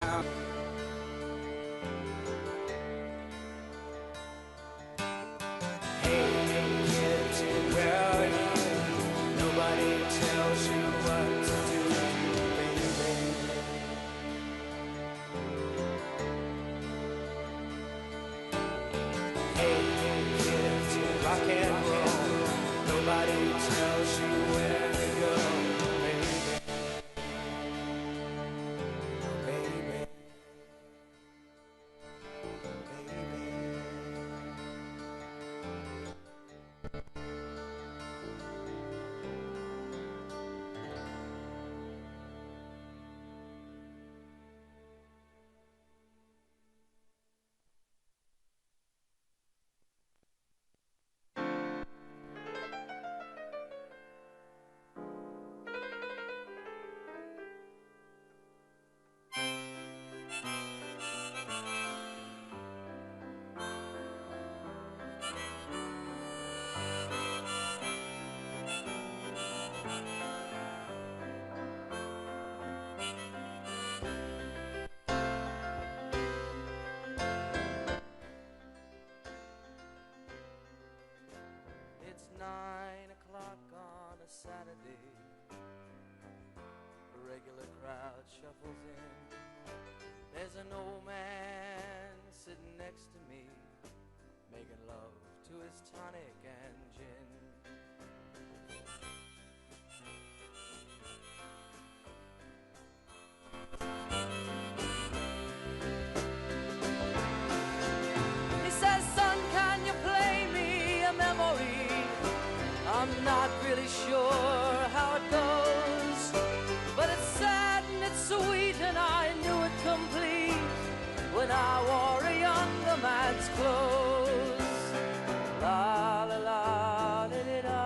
town. Hey, hey kids, where are you? Nobody tells you what to do, baby. Hey, hey kids, rock and roll. Nobody tells you where to go, baby. Baby. It's 9 o'clock on a Saturday. The regular crowd shuffles in. There's an old man sitting next to me, making love to his tonic and gin. He says, son, can you play me a memory? I'm not really sure how it goes, but it's sad and it's sweet, and I knew it complete when I wore a younger man's clothes. La la la li li da,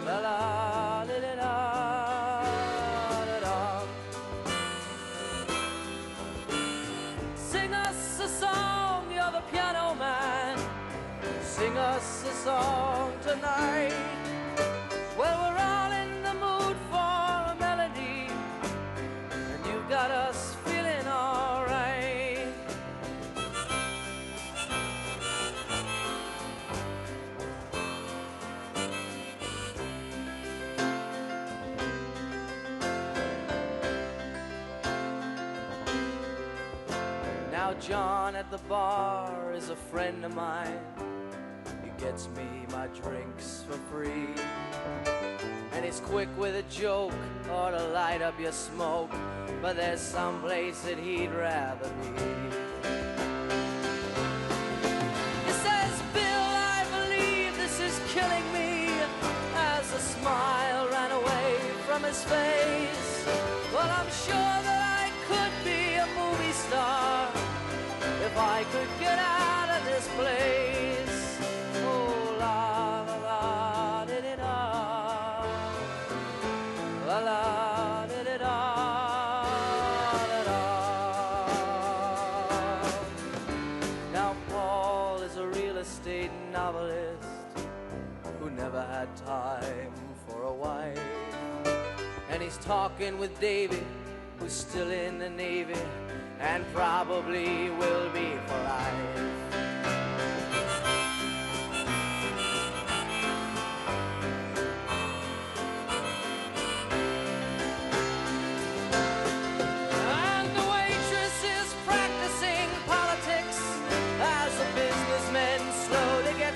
la la li li da, da da. Sing us a song, you're the piano man. Sing us a song tonight. Well, we're all in the mood for a melody, and you got us feeling all right. Now John at the bar is a friend of mine. Gets me my drinks for free, and he's quick with a joke or to light up your smoke, but there's some place that he'd rather be. He says, Bill, I believe this is killing me, as a smile ran away from his face. Well, I'm sure that I could be a movie star if I could get out of this place. Oh, la la la di di da, la la di di da, da da. Now Paul is a real estate novelist who never had time for a wife, and he's talking with David, who's still in the Navy and probably will be for life.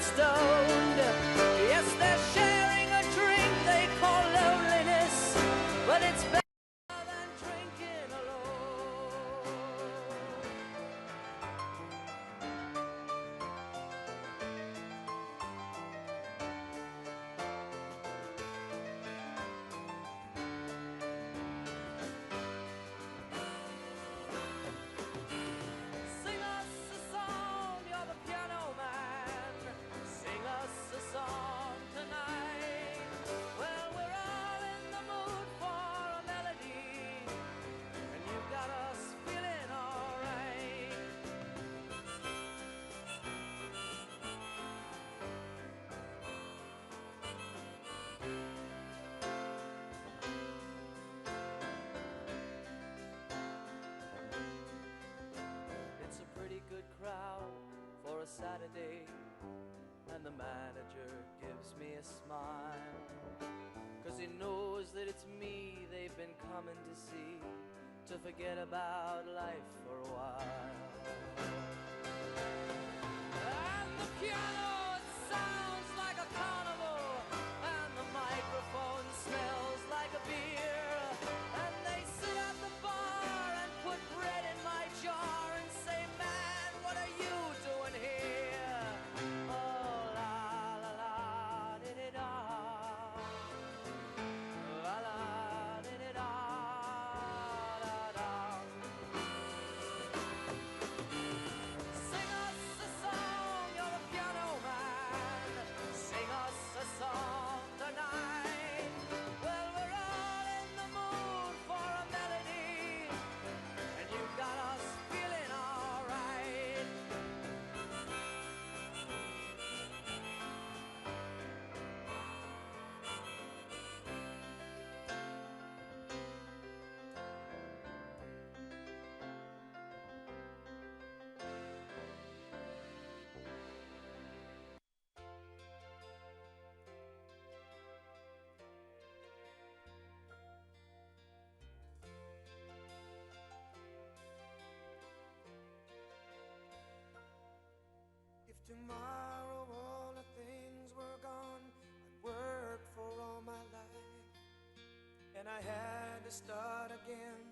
Stoned. Yes, they're sharing a drink they call loneliness, but it's better than drinking alone. Saturday, and the manager gives me a smile, 'cause he knows that it's me they've been coming to see, to forget about life for a while. And the piano, it sounds like a carnival, and the microphone smells like a beer, and they sit at the bar and put bread in my jar and say, man, what are you doing here? Oh, la la la, di-di-da, la la, di-di-da, da-da. Sing us a song, you're a piano man. Sing us a song tonight. Well, we're all in the mood for a melody, and you got us feeling all right. If tomorrow all the things were gone I'd worked for all my life, and I had to start again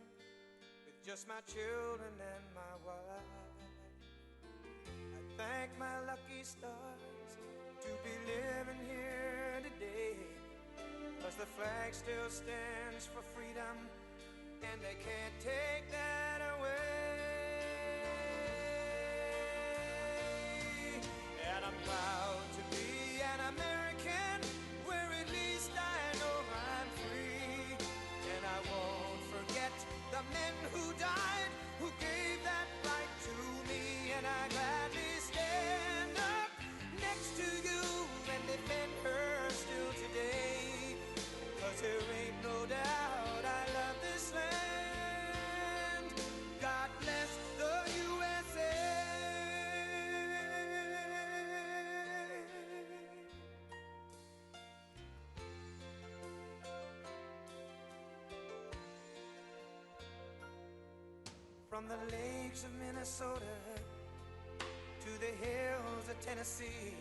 with just my children and my wife, I thank my lucky stars to be living here today, 'cause the flag still stands for freedom, and they can't take that away. And I'm proud to be an American, where at least I know I'm free. And I won't forget the men who died, who gave that right to me. And I gladly stand up next to you and defend her still today, 'cause there ain't no doubt I love this land. God bless the USA. From the lakes of Minnesota to the hills of Tennessee,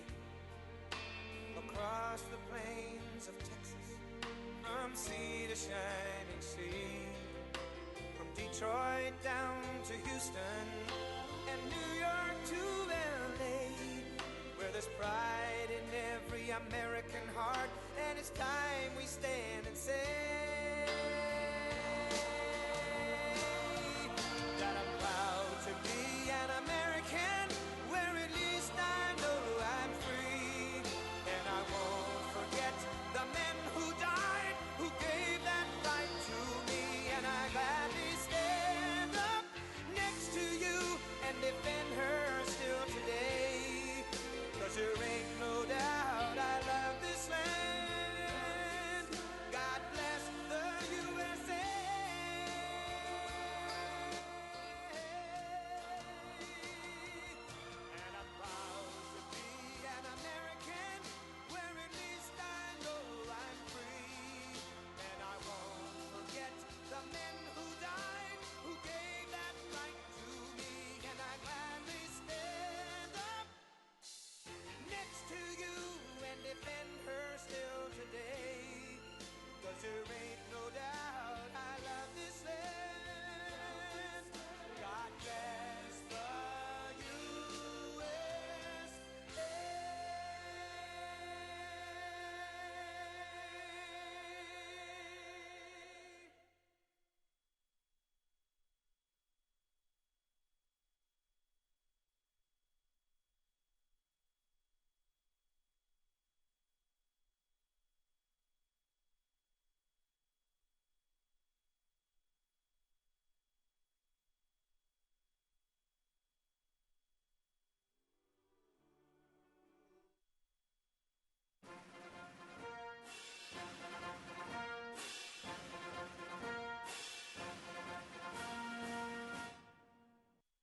across the plains of Texas, from sea to shining sea, from Detroit down to Houston and New York to LA, where there's pride in every American heart, and it's time we stand and say that I'm proud to be an American, where at least I know I'm free. And I won't forget the men who died, who gave that right to me. And I gladly stand up next to you and defend her still today, 'cause there ain't no doubt I love this land. God bless the USA. And I'm proud to be an American, where at least I know I'm free. And I won't forget the men who died, who gave that right to me. And I gladly stand up next to you and defend her still today, 'cause there ain't no doubt I love this land. God bless the USA.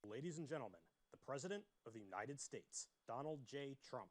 Ladies and gentlemen, the President of the United States, Donald J. Trump.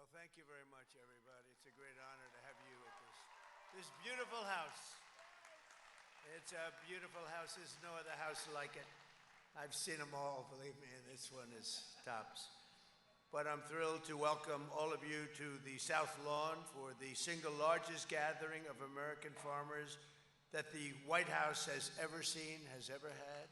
Well, thank you very much, everybody. It's a great honor to have you at this beautiful house. It's a beautiful house. There's no other house like it. I've seen them all, believe me, and this one is tops. But I'm thrilled to welcome all of you to the South Lawn for the single largest gathering of American farmers that the White House has ever seen, has ever had.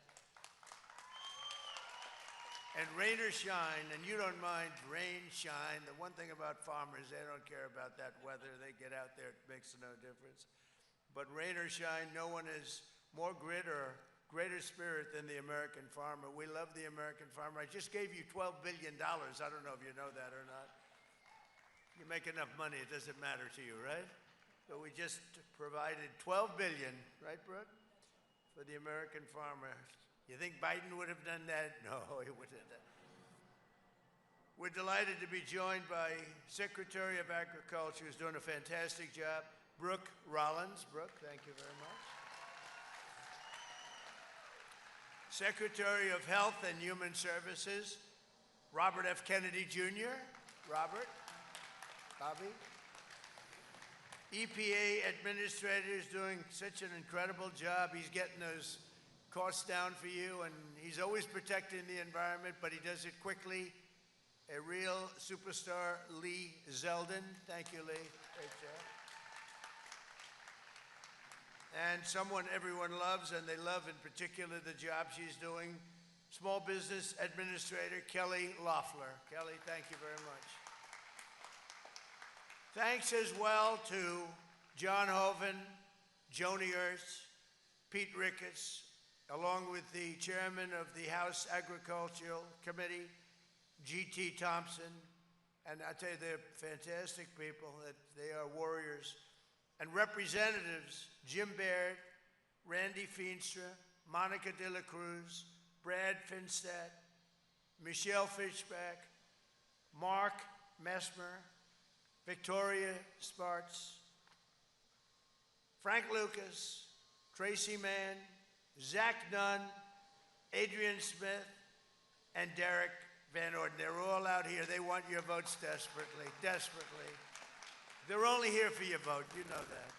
And rain or shine, and you don't mind rain, shine. The one thing about farmers, they don't care about that weather. They get out there, it makes no difference. But rain or shine, no one is more grit or greater spirit than the American farmer. We love the American farmer. I just gave you $12 billion. I don't know if you know that or not. You make enough money, it doesn't matter to you, right? But we just provided $12 billion, right, Brooke, for the American farmer. You think Biden would have done that? No, he wouldn't have done that. We're delighted to be joined by Secretary of Agriculture, who's doing a fantastic job, Brooke Rollins. Brooke, thank you very much. Secretary of Health and Human Services, Robert F. Kennedy Jr. Robert, Bobby. EPA Administrator is doing such an incredible job. He's getting those costs down for you, and he's always protecting the environment, but he does it quickly. A real superstar, Lee Zeldin. Thank you, Lee. Great job. And someone everyone loves, and they love in particular the job she's doing, Small Business Administrator Kelly Loeffler. Kelly, thank you very much. Thanks as well to John Hoven, Joni Ertz, Pete Ricketts, along with the chairman of the House Agricultural Committee, G.T. Thompson. And I tell you, they're fantastic people. They are warriors. And representatives, Jim Baird, Randy Feenstra, Monica De La Cruz, Brad Finstad, Michelle Fishback, Mark Messmer, Victoria Spartz, Frank Lucas, Tracy Mann, Zach Nunn, Adrian Smith, and Derek Van Orden. They're all out here. They want your votes desperately, desperately. They're only here for your vote, you know that.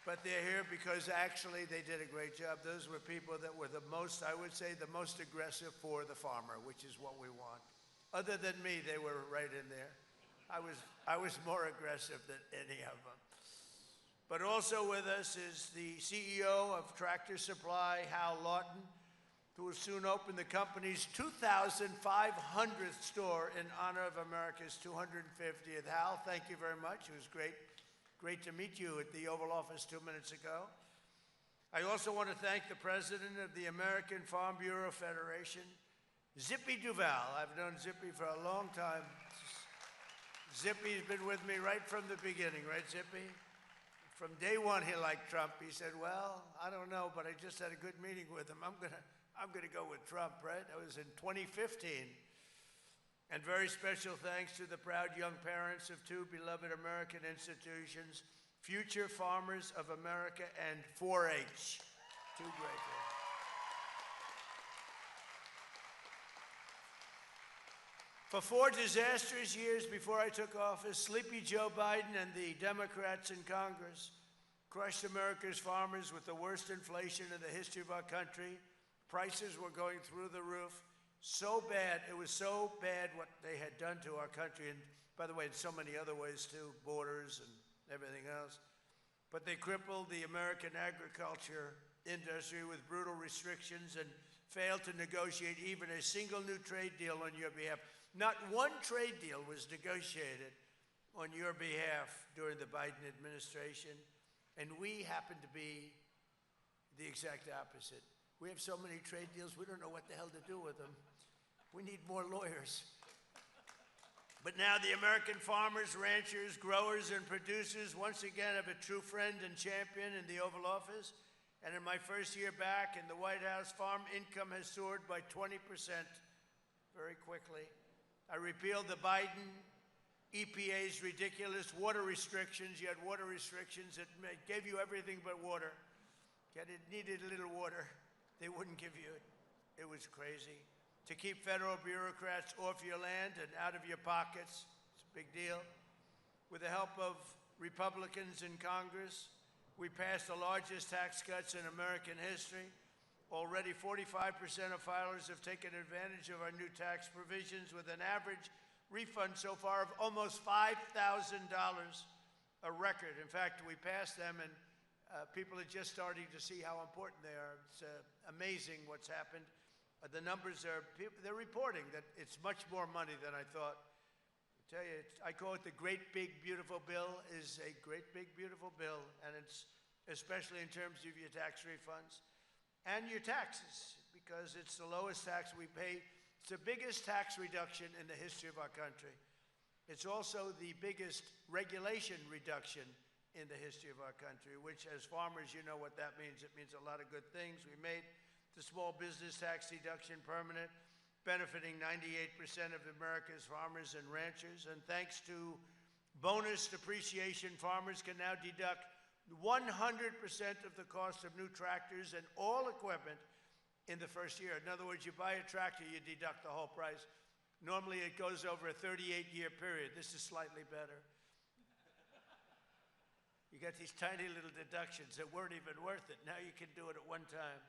But they're here because actually they did a great job. Those were people that were the most, I would say, the most aggressive for the farmer, which is what we want. Other than me, they were right in there. I was more aggressive than any of them. But also with us is the CEO of Tractor Supply, Hal Lawton, who will soon open the company's 2,500th store in honor of America's 250th. Hal, thank you very much. It was great to meet you at the Oval Office 2 minutes ago. I also want to thank the president of the American Farm Bureau Federation, Zippy Duval. I've known Zippy for a long time. Zippy's been with me right from the beginning, right, Zippy? From day one, he liked Trump. He said, well, I don't know, but I just had a good meeting with him. I'm gonna go with Trump, right? That was in 2015. And very special thanks to the proud young parents of two beloved American institutions, Future Farmers of America and 4-H. Two great ones. For 4 disastrous years before I took office, sleepy Joe Biden and the Democrats in Congress crushed America's farmers with the worst inflation in the history of our country. Prices were going through the roof. So bad, it was so bad what they had done to our country, and by the way, in so many other ways too, borders and everything else. But they crippled the American agriculture industry with brutal restrictions and failed to negotiate even a single new trade deal on your behalf. Not one trade deal was negotiated on your behalf during the Biden administration, and we happen to be the exact opposite. We have so many trade deals, we don't know what the hell to do with them. We need more lawyers. But now the American farmers, ranchers, growers, and producers once again have a true friend and champion in the Oval Office. And in my first year back in the White House, farm income has soared by 20% very quickly. I repealed the Biden EPA's ridiculous water restrictions. You had water restrictions that gave you everything but water. Yet it needed a little water. They wouldn't give you it. It was crazy. To keep federal bureaucrats off your land and out of your pockets, it's a big deal. With the help of Republicans in Congress, we passed the largest tax cuts in American history. Already 45% of filers have taken advantage of our new tax provisions with an average refund so far of almost $5,000, a record. In fact, we passed them and people are just starting to see how important they are. It's amazing what's happened. The numbers are, they're reporting that it's much more money than I thought. I tell you, I call it the great big beautiful bill. Is a great big beautiful bill, and it's especially in terms of your tax refunds and your taxes, because it's the lowest tax we pay. It's the biggest tax reduction in the history of our country. It's also the biggest regulation reduction in the history of our country, which as farmers, you know what that means. It means a lot of good things. We made the small business tax deduction permanent, benefiting 98% of America's farmers and ranchers. And thanks to bonus depreciation, farmers can now deduct 100% of the cost of new tractors and all equipment in the first year. In other words, you buy a tractor, you deduct the whole price. Normally it goes over a 38-year period. This is slightly better. You got these tiny little deductions that weren't even worth it. Now you can do it at one time.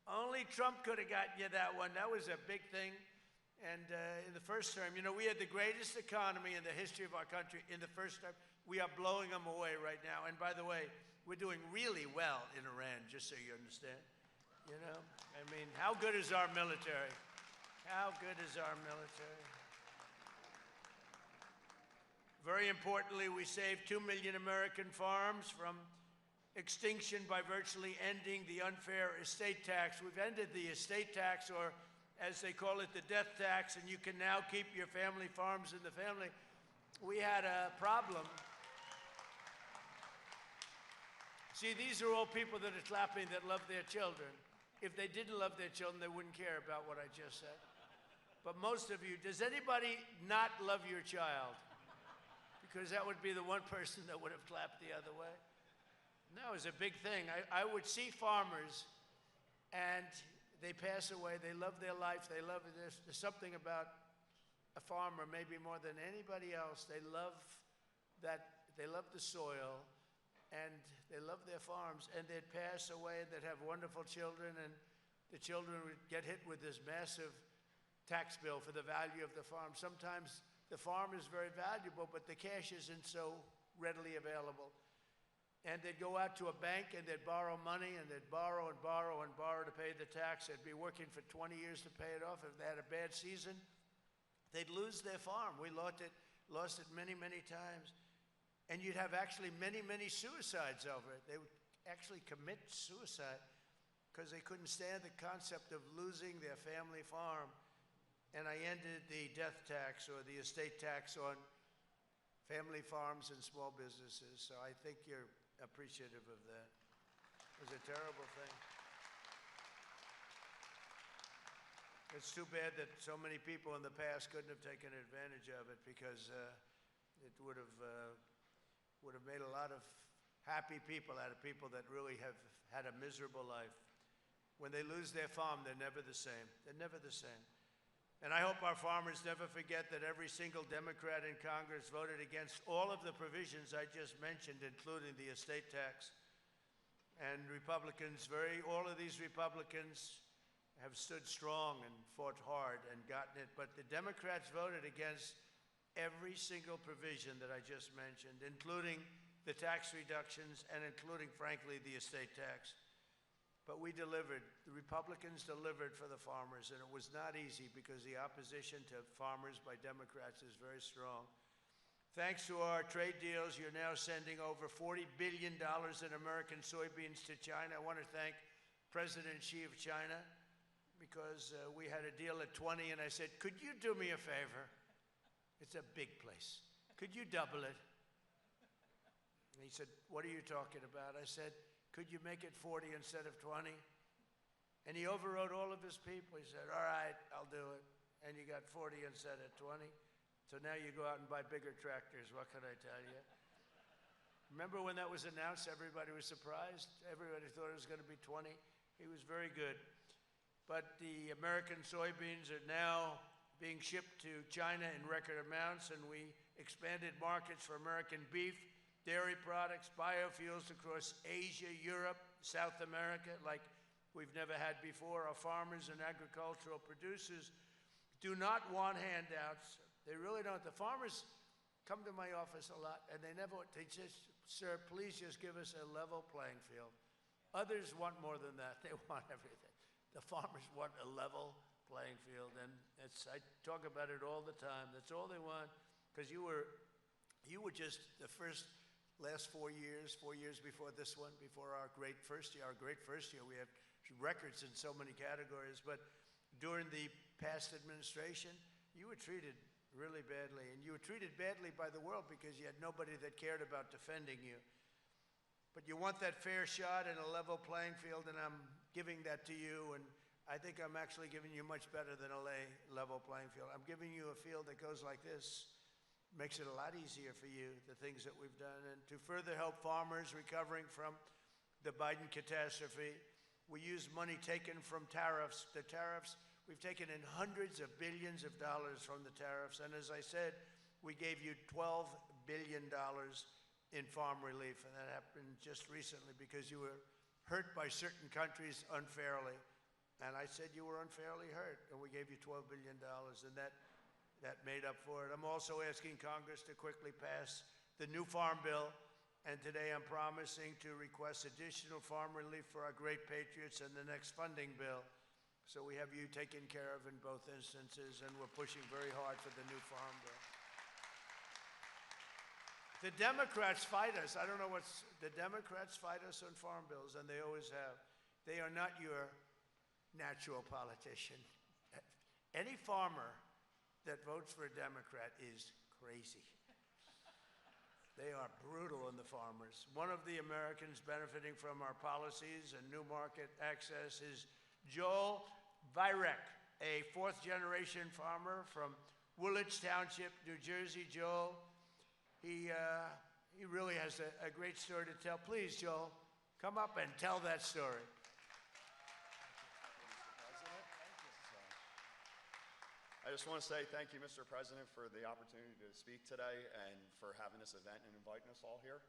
Only Trump could have gotten you that one. That was a big thing. And in the first term, you know, we had the greatest economy in the history of our country in the first term. We are blowing them away right now. And by the way, we're doing really well in Iran, just so you understand. You know, I mean, how good is our military? How good is our military? Very importantly, we saved 2 million American farms from extinction by virtually ending the unfair estate tax. We've ended the estate tax, or as they call it, the death tax, and you can now keep your family farms in the family. We had a problem. See, these are all people that are clapping that love their children. If they didn't love their children, they wouldn't care about what I just said. But most of you, does anybody not love your child? Because that would be the one person that would have clapped the other way. No, it's a big thing. I would see farmers, and they pass away. They love their life. They love it. There's something about a farmer, maybe more than anybody else. They love that. They love the soil, and they love their farms. And they'd pass away, and they'd have wonderful children, and the children would get hit with this massive tax bill for the value of the farm. Sometimes the farm is very valuable, but the cash isn't so readily available. And they'd go out to a bank and they'd borrow money, and they'd borrow and borrow and borrow to pay the tax. They'd be working for 20 years to pay it off. If they had a bad season, they'd lose their farm. We lost it many, many times. And you'd have actually many, many suicides over it. They would actually commit suicide because they couldn't stand the concept of losing their family farm. And I ended the death tax or the estate tax on family farms and small businesses. So I think you're appreciative of that. It was a terrible thing. It's too bad that so many people in the past couldn't have taken advantage of it, because it would have made a lot of happy people out of people that really have had a miserable life. When they lose their farm, they're never the same. They're never the same. And I hope our farmers never forget that every single Democrat in Congress voted against all of the provisions I just mentioned, including the estate tax. And Republicans, all of these Republicans have stood strong and fought hard and gotten it. But the Democrats voted against every single provision that I just mentioned, including the tax reductions and including, frankly, the estate tax. But we delivered. The Republicans delivered for the farmers, and it was not easy because the opposition to farmers by Democrats is very strong. Thanks to our trade deals, you're now sending over $40 billion in American soybeans to China. I want to thank President Xi of China because we had a deal at 20, and I said, could you do me a favor? It's a big place. Could you double it? And he said, what are you talking about? I said, could you make it 40 instead of 20? And he overrode all of his people. He said, all right, I'll do it. And you got 40 instead of 20. So now you go out and buy bigger tractors. What can I tell you? Remember when that was announced, everybody was surprised? Everybody thought it was going to be 20. He was very good. But the American soybeans are now being shipped to China in record amounts, and we expanded markets for American beef, dairy products, biofuels across Asia, Europe, South America, like we've never had before. Our farmers and agricultural producers do not want handouts. They really don't. The farmers come to my office a lot, and they just, sir, please just give us a level playing field. Others want more than that. They want everything. The farmers want a level playing field, and I talk about it all the time. That's all they want, because you were just the last 4 years before this one, before our great first year. We have records in so many categories, but during the past administration, you were treated really badly, and you were treated badly by the world because you had nobody that cared about defending you. But you want that fair shot and a level playing field, and I'm giving that to you, and I think I'm actually giving you much better than a level playing field. I'm giving you a field that goes like this. Makes it a lot easier for you, the things that we've done. And to further help farmers recovering from the Biden catastrophe, we use money taken from tariffs. The tariffs, we've taken in hundreds of billions of dollars from the tariffs. And as I said, we gave you $12 billion in farm relief. And that happened just recently because you were hurt by certain countries unfairly. And I said you were unfairly hurt, and we gave you $12 billion, and that made up for it. I'm also asking Congress to quickly pass the new farm bill, and today I'm promising to request additional farm relief for our great patriots in the next funding bill. So we have you taken care of in both instances, and we're pushing very hard for the new farm bill. The Democrats fight us. I don't know the Democrats fight us on farm bills, and they always have. They are not your natural politician. Any farmer that votes for a Democrat is crazy. They are brutal on the farmers. One of the Americans benefiting from our policies and new market access is Joel Vyrek, a fourth-generation farmer from Woolwich Township, New Jersey. Joel, he really has a great story to tell. Please, Joel, come up and tell that story. I just want to say thank you, Mr. President, for the opportunity to speak today and for having this event and inviting us all here.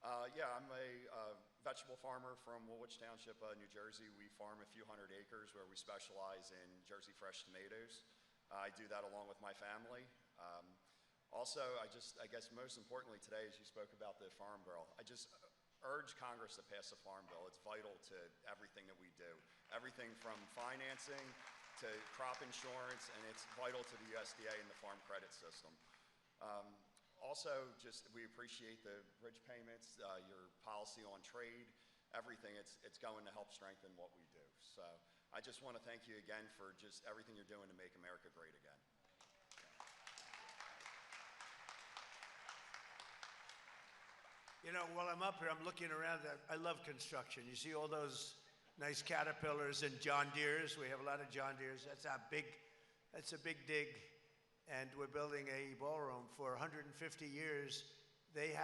I'm a vegetable farmer from Woolwich Township, New Jersey. We farm a few hundred acres where we specialize in Jersey fresh tomatoes. I do that along with my family. Also, I guess most importantly today, as you spoke about the Farm Bill, I just urge Congress to pass the Farm Bill. It's vital to everything that we do. Everything from financing to crop insurance, and it's vital to the USDA and the farm credit system. Also, we appreciate the bridge payments, your policy on trade, everything. It's going to help strengthen what we do. So I just want to thank you again for just everything you're doing to make America great again. You know, while I'm up here, I'm looking around. I love construction. You see all those nice Caterpillars and John Deeres. We have a lot of John Deeres. That's a big dig. And we're building a ballroom for 150 years. They've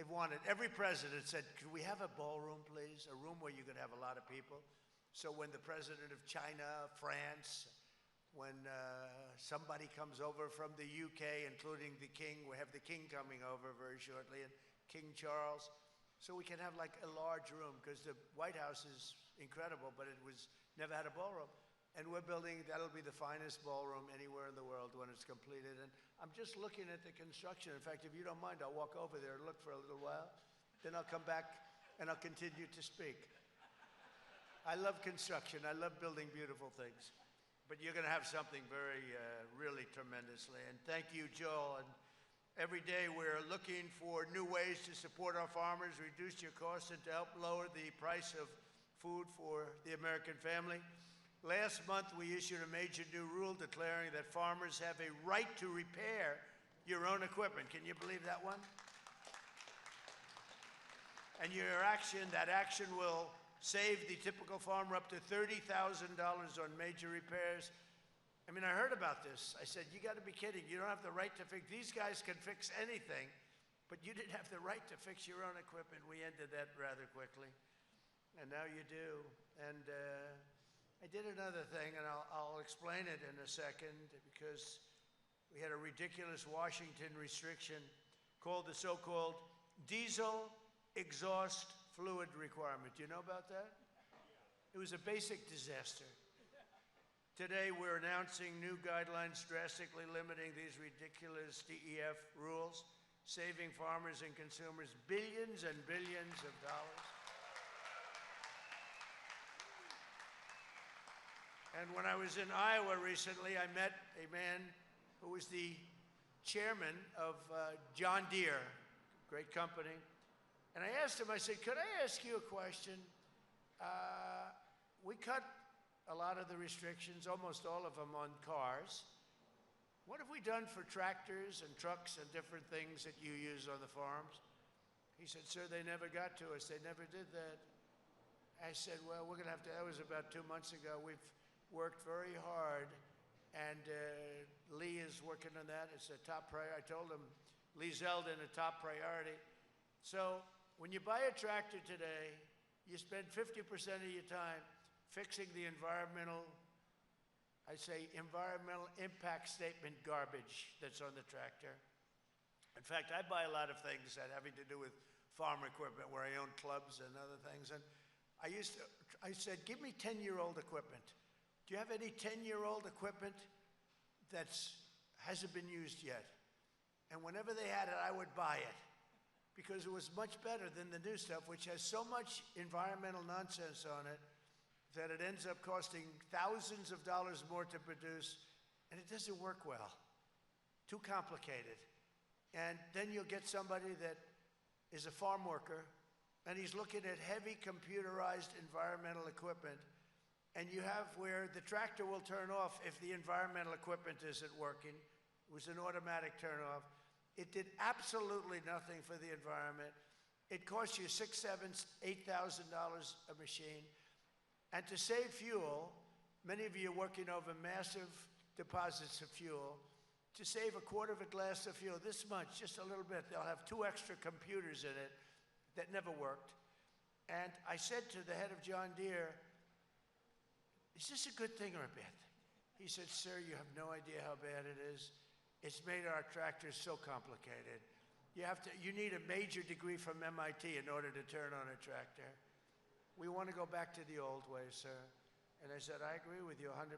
wanted, every president said, could we have a ballroom, please? A room where you could have a lot of people. So when the president of China, France, when somebody comes over from the UK, including the king, we have the king coming over very shortly, and King Charles. So we can have like a large room, because the White House is incredible, but it never had a ballroom. And we're building, that'll be the finest ballroom anywhere in the world when it's completed. And I'm just looking at the construction. In fact, if you don't mind, I'll walk over there and look for a little while. Then I'll come back and I'll continue to speak. I love construction. I love building beautiful things. But you're going to have something very, really tremendously. And thank you, Joel. And every day we're looking for new ways to support our farmers, reduce your costs, and to help lower the price of food for the American family. Last month, we issued a major new rule declaring that farmers have a right to repair your own equipment. Can you believe that one? And that action will save the typical farmer up to $30,000 on major repairs. I mean, I heard about this. I said, you got to be kidding. You don't have the right to fix. These guys can fix anything, but you didn't have the right to fix your own equipment. We ended that rather quickly, and now you do. And I did another thing, and I'll explain it in a second, because we had a ridiculous Washington restriction called the so-called diesel exhaust fluid requirement. Do you know about that? It was a basic disaster. Today, we're announcing new guidelines drastically limiting these ridiculous DEF rules, saving farmers and consumers billions and billions of dollars. And when I was in Iowa recently, I met a man who was the chairman of John Deere, great company. And I asked him, I said, could I ask you a question? We cut a lot of the restrictions, almost all of them, on cars. What have we done for tractors and trucks and different things that you use on the farms? He said, sir, they never got to us. They never did that. I said, well, we're going to have to, that was about 2 months ago. We've worked very hard, and Lee is working on that. It's a top priority. I told him, Lee Zeldin, a top priority. So when you buy a tractor today, you spend 50% of your time fixing the environmental impact statement garbage that's on the tractor. In fact, I buy a lot of things that having to do with farm equipment, where I own clubs and other things. And I said, give me 10-year-old equipment. Do you have any 10-year-old equipment that hasn't been used yet? And whenever they had it, I would buy it, because it was much better than the new stuff, which has so much environmental nonsense on it that it ends up costing thousands of dollars more to produce, and it doesn't work well. Too complicated. And then you'll get somebody that is a farm worker, and he's looking at heavy computerized environmental equipment, and you have where the tractor will turn off if the environmental equipment isn't working. It was an automatic turn off. It did absolutely nothing for the environment. It cost you $6,000, $7,000, $8,000 a machine. And to save fuel, many of you are working over massive deposits of fuel. To save a quarter of a glass of fuel, this much, just a little bit, they'll have 2 extra computers in it that never worked. And I said to the head of John Deere, is this a good thing or a bad thing? He said, sir, you have no idea how bad it is. It's made our tractors so complicated. You need a major degree from MIT in order to turn on a tractor. We want to go back to the old way, sir. And I said, I agree with you 100%.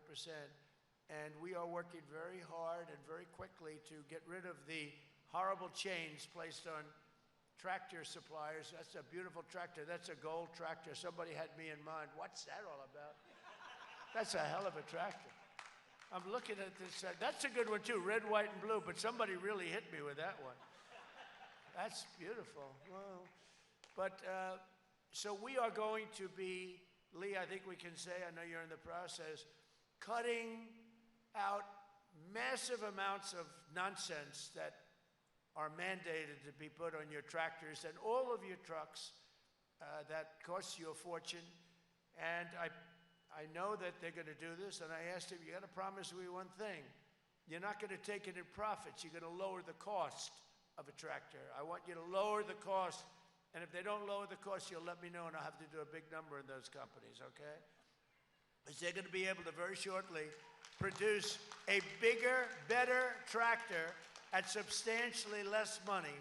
And we are working very hard and very quickly to get rid of the horrible chains placed on tractor suppliers. That's a beautiful tractor. That's a gold tractor. Somebody had me in mind. What's that all about? That's a hell of a tractor. I'm looking at this. That's a good one, too, red, white, and blue. But somebody really hit me with that one. That's beautiful. Wow. But so we are going to be, Lee, I think we can say, I know you're in the process, cutting out massive amounts of nonsense that are mandated to be put on your tractors and all of your trucks that costs you a fortune. And I know that they're going to do this, and I asked him, you got to promise me one thing. You're not going to take it in profits. You're going to lower the cost of a tractor. I want you to lower the cost, and if they don't lower the cost, you'll let me know, and I'll have to do a big number in those companies, okay? Because they're going to be able to very shortly produce a bigger, better tractor at substantially less money.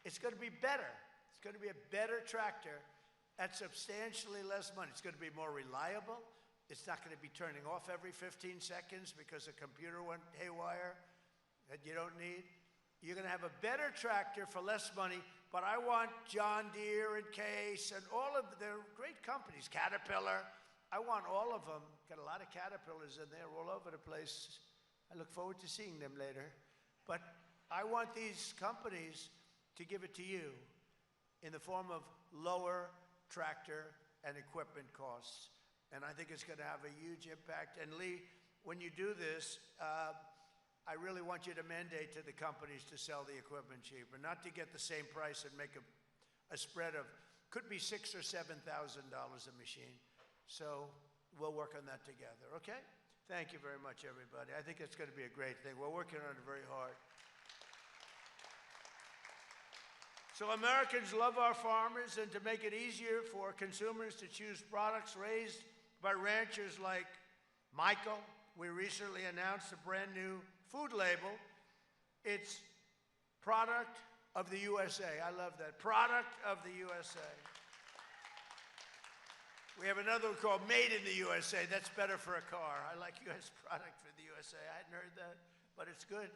It's going to be better. It's going to be a better tractor at substantially less money. It's going to be more reliable. It's not going to be turning off every 15 seconds because a computer went haywire that you don't need. You're going to have a better tractor for less money, but I want John Deere and Case and all of their great companies, Caterpillar. I want all of them. Got a lot of caterpillars in there all over the place. I look forward to seeing them later. But I want these companies to give it to you in the form of lower tractor and equipment costs. And I think it's going to have a huge impact. And Lee, when you do this, I really want you to mandate to the companies to sell the equipment cheaper, not to get the same price and make a spread of, could be $6,000 or $7,000 a machine. So we'll work on that together, okay? Thank you very much, everybody. I think it's going to be a great thing. We're working on it very hard. So Americans love our farmers, and to make it easier for consumers to choose products raised by ranchers like Michael, we recently announced a brand new food label. It's Product of the USA. I love that. Product of the USA. We have another one called Made in the USA. That's better for a car. I like U.S. product for the USA. I hadn't heard that, but it's good.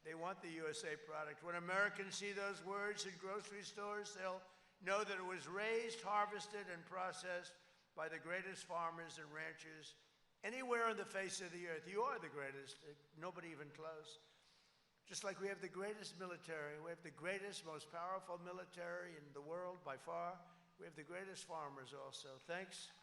They want the USA product. When Americans see those words in grocery stores, they'll know that it was raised, harvested, and processed by the greatest farmers and ranchers anywhere on the face of the earth. You are the greatest. Nobody even close. Just like we have the greatest military. We have the greatest, most powerful military in the world by far. We have the greatest farmers also. Thanks.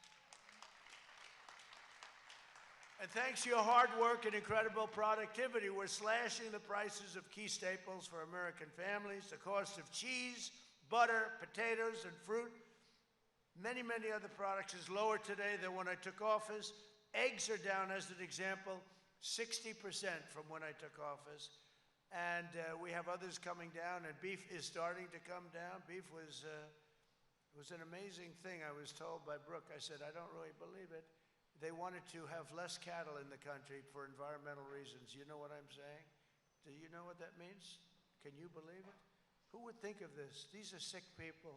And thanks to your hard work and incredible productivity, we're slashing the prices of key staples for American families. The cost of cheese, butter, potatoes, and fruit, many, many other products is lower today than when I took office. Eggs are down, as an example, 60% from when I took office. And we have others coming down, and beef is starting to come down. Beef was an amazing thing. I was told by Brooke, I said, I don't really believe it. They wanted to have less cattle in the country for environmental reasons. You know what I'm saying? Do you know what that means? Can you believe it? Who would think of this? These are sick people.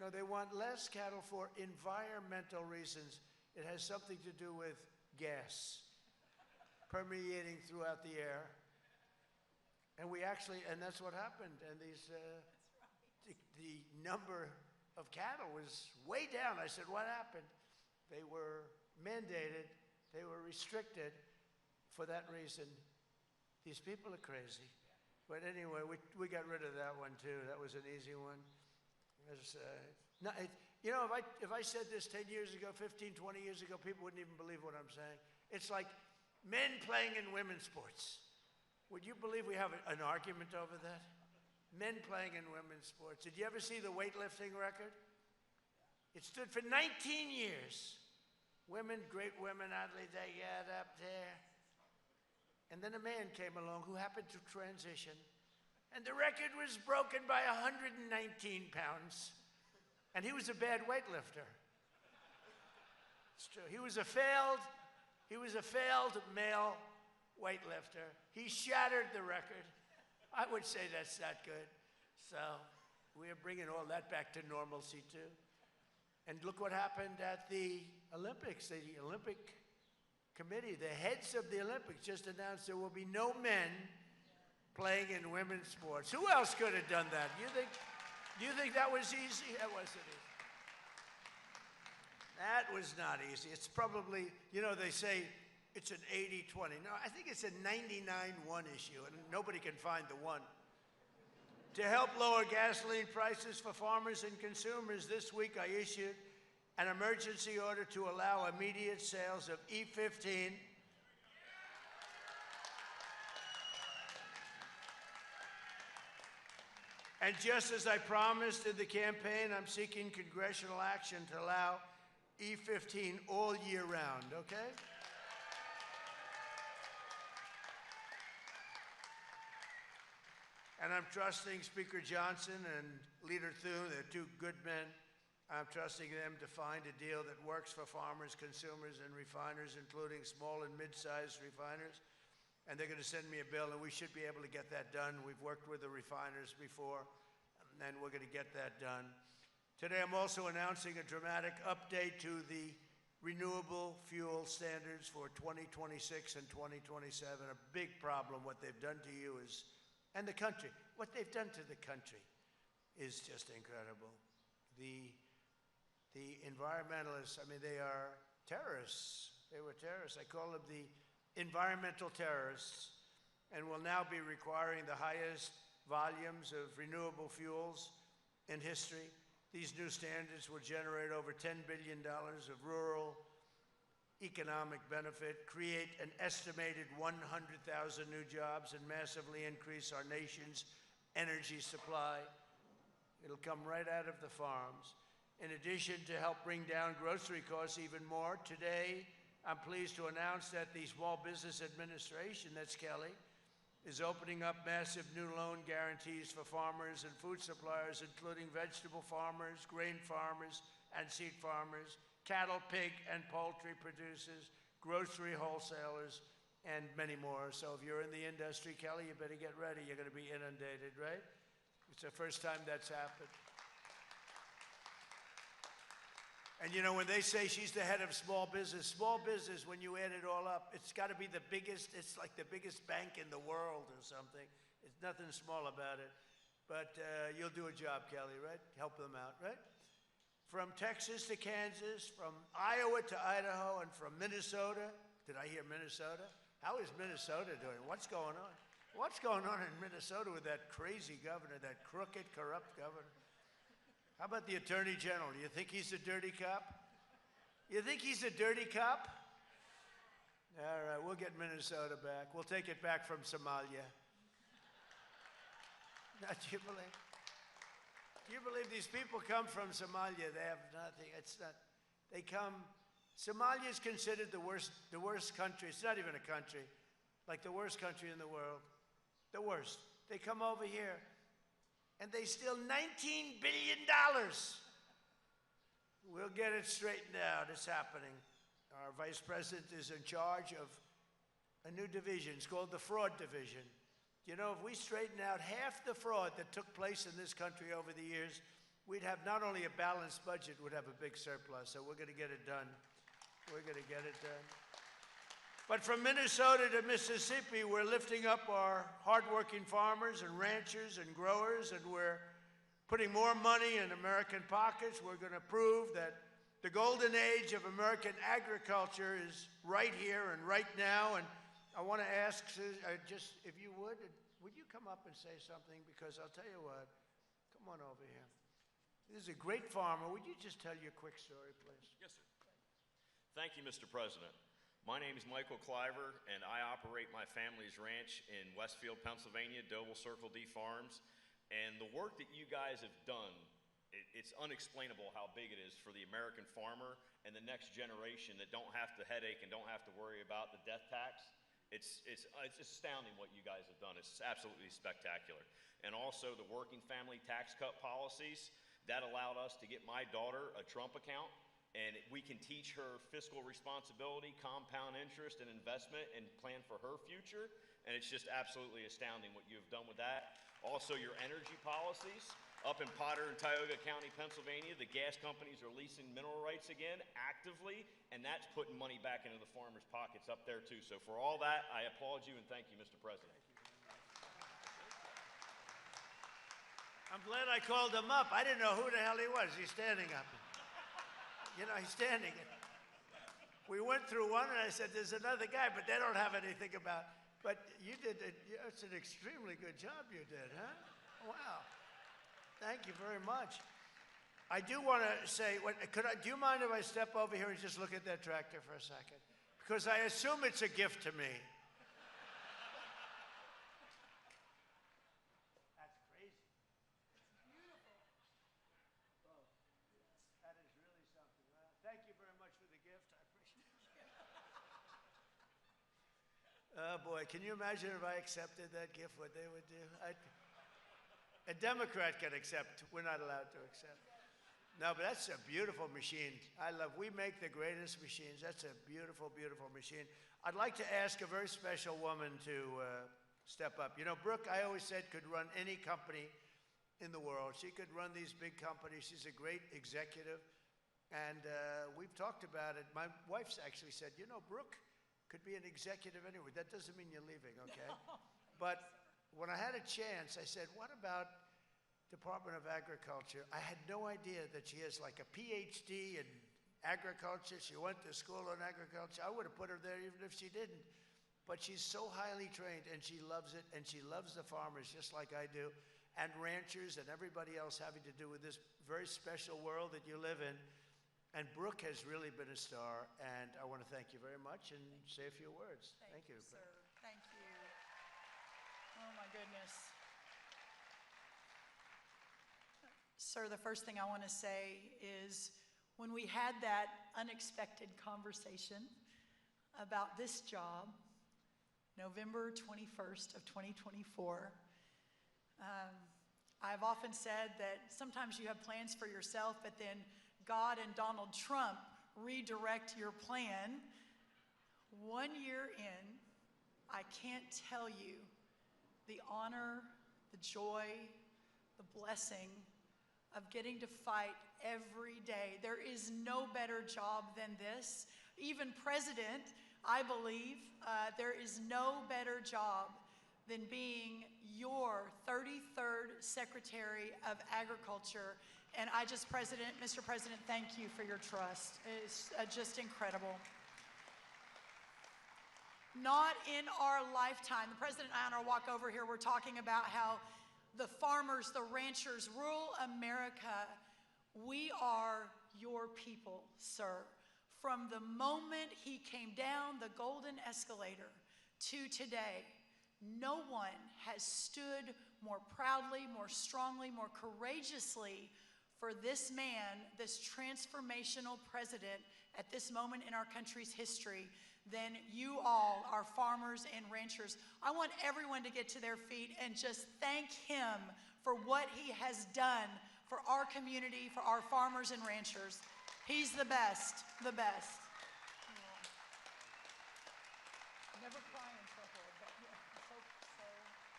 No, they want less cattle for environmental reasons. It has something to do with gas permeating throughout the air. And we actually, and that's what happened. And these, the number of cattle was way down. I said, what happened? They were mandated, they were restricted for that reason. These people are crazy. But anyway, we got rid of that one too. That was an easy one. You know, if I said this 10 years ago, 15, 20 years ago, people wouldn't even believe what I'm saying. It's like men playing in women's sports. Would you believe we have an argument over that? Men playing in women's sports. Did you ever see the weightlifting record? It stood for 19 years. Women, great women athletes, they get up there. And then a man came along who happened to transition, and the record was broken by 119 pounds. And he was a bad weightlifter. It's true. He was a failed male weightlifter. He shattered the record. I would say that's not good. So we are bringing all that back to normalcy too. And look what happened at the Olympics. The Olympic Committee, the heads of the Olympics just announced there will be no men playing in women's sports. Who else could have done that? You think that was easy? That wasn't easy. That was not easy. It's probably, you know, they say it's an 80-20. No, I think it's a 99-1 issue, and nobody can find the one. To help lower gasoline prices for farmers and consumers, this week I issued an emergency order to allow immediate sales of E15 and just as I promised in the campaign, I'm seeking congressional action to allow E15 all year round, okay? And I'm trusting Speaker Johnson and Leader Thune, they're two good men. I'm trusting them to find a deal that works for farmers, consumers, and refiners, including small and mid-sized refiners. And they're going to send me a bill, and we should be able to get that done. We've worked with the refiners before, and we're going to get that done. Today, I'm also announcing a dramatic update to the renewable fuel standards for 2026 and 2027. A big problem, what they've done to you is, and the country, what they've done to the country is just incredible. The the environmentalists, I mean, they are terrorists. They were terrorists. I call them the environmental terrorists, and will now be requiring the highest volumes of renewable fuels in history. These new standards will generate over $10 billion of rural economic benefit, create an estimated 100,000 new jobs, and massively increase our nation's energy supply. It'll come right out of the farms. In addition, to help bring down grocery costs even more, today I'm pleased to announce that the Small Business Administration, that's Kelly, is opening up massive new loan guarantees for farmers and food suppliers, including vegetable farmers, grain farmers, and seed farmers, cattle, pig, and poultry producers, grocery wholesalers, and many more. So if you're in the industry, Kelly, you better get ready. You're going to be inundated, right? It's the first time that's happened. And you know, when they say she's the head of small business, when you add it all up, it's got to be the biggest, it's like the biggest bank in the world or something. It's nothing small about it. But you'll do a job, Kelly, right? Help them out, right? From Texas to Kansas, from Iowa to Idaho, and from Minnesota. Did I hear Minnesota? How is Minnesota doing? What's going on? What's going on in Minnesota with that crazy governor, that crooked, corrupt governor? How about the Attorney General? Do you think he's a dirty cop? You think he's a dirty cop? All right, we'll get Minnesota back. We'll take it back from Somalia. Now, do you believe these people come from Somalia? They have nothing. It's not. They come. Somalia is considered the worst country. It's not even a country, like the worst country in the world. The worst. They come over here, and they steal $19 billion. We'll get it straightened out. It's happening. Our vice president is in charge of a new division. It's called the Fraud Division. You know, if we straighten out half the fraud that took place in this country over the years, we'd have not only a balanced budget, we'd have a big surplus. So we're going to get it done. We're going to get it done. But from Minnesota to Mississippi, we're lifting up our hardworking farmers and ranchers and growers, and we're putting more money in American pockets. We're going to prove that the golden age of American agriculture is right here and right now. And I want to ask, just if you would you come up and say something? Because I'll tell you what, come on over here. This is a great farmer. Would you just tell your quick story, please? Yes, sir. Thank you, Mr. President. My name is Michael Cliver, and I operate my family's ranch in Westfield, Pennsylvania, Doble Circle D Farms. And the work that you guys have done, it's unexplainable how big it is for the American farmer and the next generation that don't have to headache and don't have to worry about the death tax. It's astounding what you guys have done. It's absolutely spectacular. And also the working family tax cut policies, that allowed us to get my daughter a Trump account, and we can teach her fiscal responsibility, compound interest, and investment, and plan for her future. And it's just absolutely astounding what you have done with that. Also, your energy policies. Up in Potter and Tioga County, Pennsylvania, the gas companies are leasing mineral rights again actively, and that's putting money back into the farmers' pockets up there too. So for all that, I applaud you and thank you, Mr. President. I'm glad I called him up. I didn't know who the hell he was. He's standing up. You know, he's standing. We went through one, and I said, there's another guy, but they don't have anything about. But you did it. It's an extremely good job you did, huh? Wow. Thank you very much. I do want to say, do you mind if I step over here and just look at that tractor for a second? Because I assume it's a gift to me. That's crazy. It's beautiful. Oh, that is really something. Thank you very much for the gift. I appreciate it. Oh, boy. Can you imagine if I accepted that gift, what they would do? A Democrat can accept. We're not allowed to accept. No, but that's a beautiful machine. We make the greatest machines. That's a beautiful, beautiful machine. I'd like to ask a very special woman to step up. You know, Brooke, I always said, could run any company in the world. She could run these big companies. She's a great executive. And we've talked about it. My wife's actually said, you know, Brooke could be an executive anywhere. That doesn't mean you're leaving, okay? But when I had a chance, I said, what about Department of Agriculture. I had no idea that she has like a PhD in agriculture. She went to school in agriculture. I would have put her there even if she didn't. But she's so highly trained, and she loves it, and she loves the farmers just like I do, and ranchers and everybody else having to do with this very special world that you live in. And Brooke has really been a star, and I want to thank you very much and say a few words. Thank you. Sir. Thank you. Oh, my goodness. Sir, the first thing I want to say is when we had that unexpected conversation about this job, November 21st of 2024, I've often said that sometimes you have plans for yourself, but then God and Donald Trump redirect your plan. 1 year in, I can't tell you the honor, the joy, the blessing of getting to fight every day. There is no better job than this. Even President, I believe, there is no better job than being your 33rd Secretary of Agriculture. And Mr. President, thank you for your trust. It's just incredible. Not in our lifetime. The President and I on our walk over here, we're talking about how the farmers, the ranchers, rural America, we are your people, sir. From the moment he came down the golden escalator to today, no one has stood more proudly, more strongly, more courageously for this man, this transformational president at this moment in our country's history than you all, our farmers and ranchers. I want everyone to get to their feet and just thank him for what he has done for our community, for our farmers and ranchers. He's the best, the best. Never cry in trouble, but yeah, so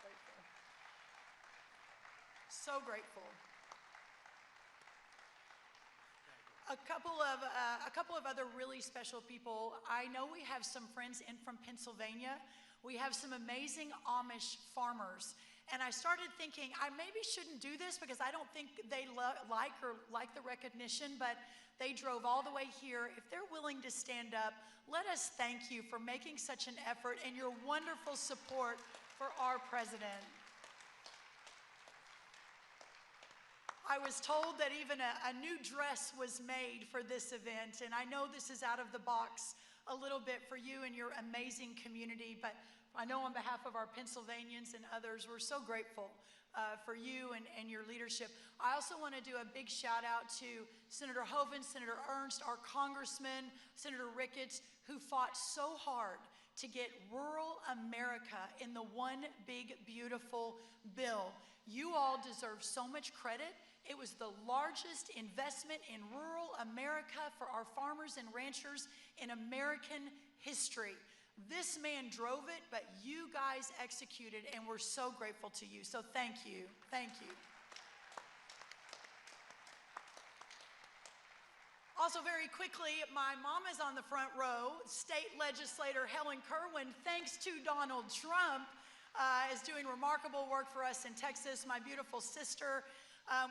grateful. So grateful. A couple of other really special people. I know we have some friends in from Pennsylvania. We have some amazing Amish farmers. And I started thinking, I maybe shouldn't do this because I don't think they like the recognition, but they drove all the way here. If they're willing to stand up, let us thank you for making such an effort and your wonderful support for our president. I was told that even a new dress was made for this event, and I know this is out of the box a little bit for you and your amazing community, but I know on behalf of our Pennsylvanians and others, we're so grateful for you and your leadership. I also want to do a big shout out to Senator Hoeven, Senator Ernst, our congressman, Senator Ricketts, who fought so hard to get rural America in the one big, beautiful bill. You all deserve so much credit. It was the largest investment in rural America for our farmers and ranchers in American history. This man drove it, but you guys executed, and we're so grateful to you. So thank you. Thank you. Also, very quickly, my mom is on the front row. State Legislator Helen Kerwin, thanks to Donald Trump, is doing remarkable work for us in Texas. My beautiful sister.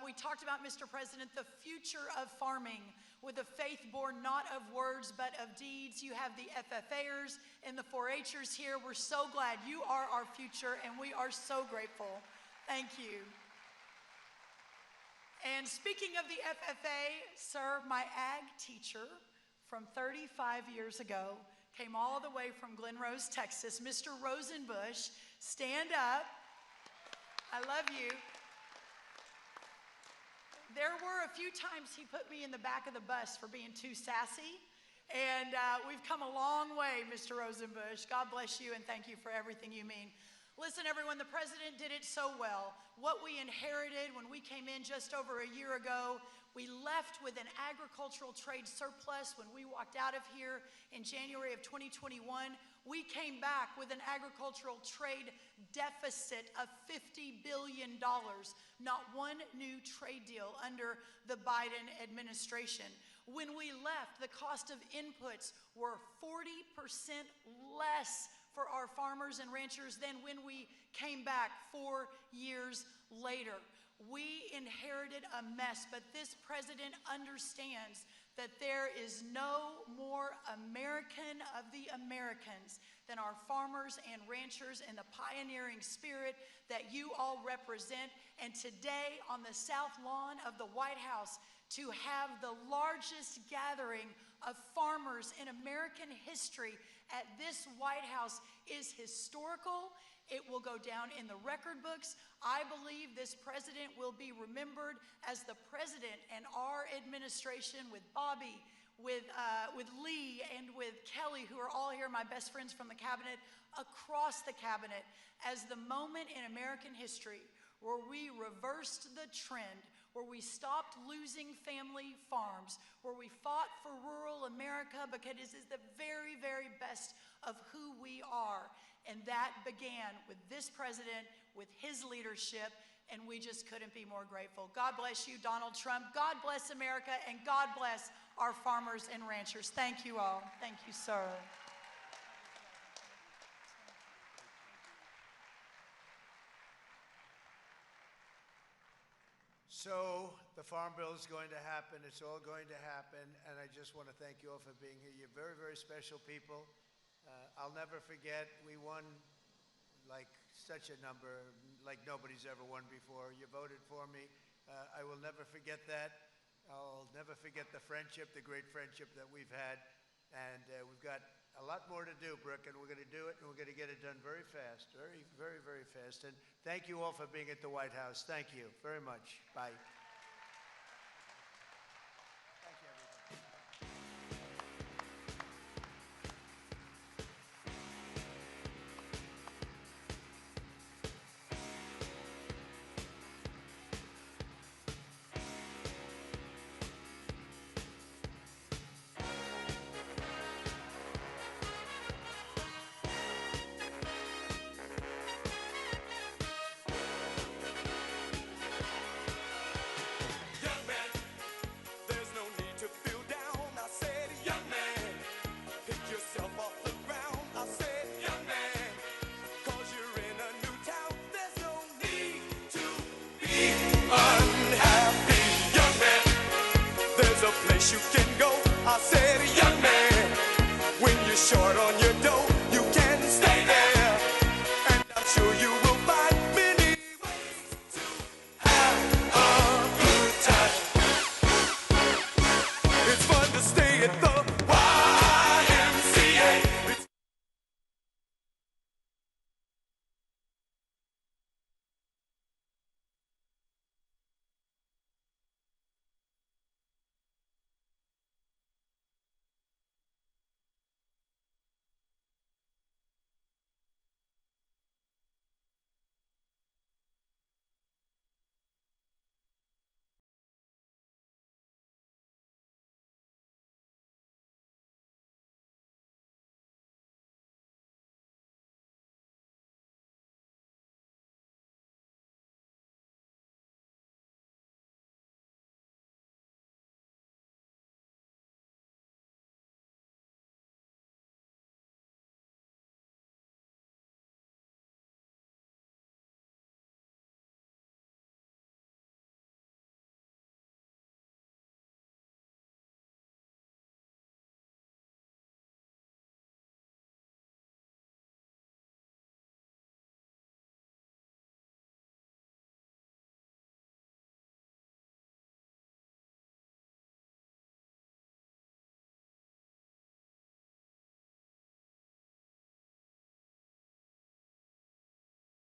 We talked about, Mr. President, the future of farming with a faith born not of words but of deeds. You have the FFAers and the 4-Hers here. We're so glad you are our future, and we are so grateful. Thank you. And speaking of the FFA, sir, my ag teacher from 35 years ago came all the way from Glen Rose, Texas. Mr. Rosenbush, stand up. I love you. There were a few times he put me in the back of the bus for being too sassy, and we've come a long way, Mr. Rosenbush. God bless you, and thank you for everything you mean. Listen, everyone, the president did it so well. What we inherited when we came in just over a year ago, we left with an agricultural trade surplus when we walked out of here in January of 2021. We came back with an agricultural trade deficit of $50 billion. Not one new trade deal under the Biden administration. When we left, the cost of inputs were 40% less for our farmers and ranchers than when we came back 4 years later. We inherited a mess, but this president understands that there is no more American of the Americans than our farmers and ranchers and the pioneering spirit that you all represent. And today on the South Lawn of the White House, to have the largest gathering of farmers in American history at this White House is historical. It will go down in the record books. I believe this president will be remembered as the president and our administration with Bobby, with Lee, and with Kelly, who are all here, my best friends from the cabinet, across the cabinet, as the moment in American history where we reversed the trend, where we stopped losing family farms, where we fought for rural America because it is the very, very best of who we are. And that began with this president, with his leadership, and we just couldn't be more grateful. God bless you, Donald Trump. God bless America, and God bless our farmers and ranchers. Thank you all. Thank you, sir. So the Farm Bill is going to happen. It's all going to happen. And I just want to thank you all for being here. You're very, very special people. I'll never forget, we won like such a number, like nobody's ever won before. You voted for me. I will never forget that. I'll never forget the friendship, the great friendship that we've had. And we've got a lot more to do, Brooke, and we're going to do it, and we're going to get it done very fast, very, very, very fast. And thank you all for being at the White House. Thank you very much. Bye.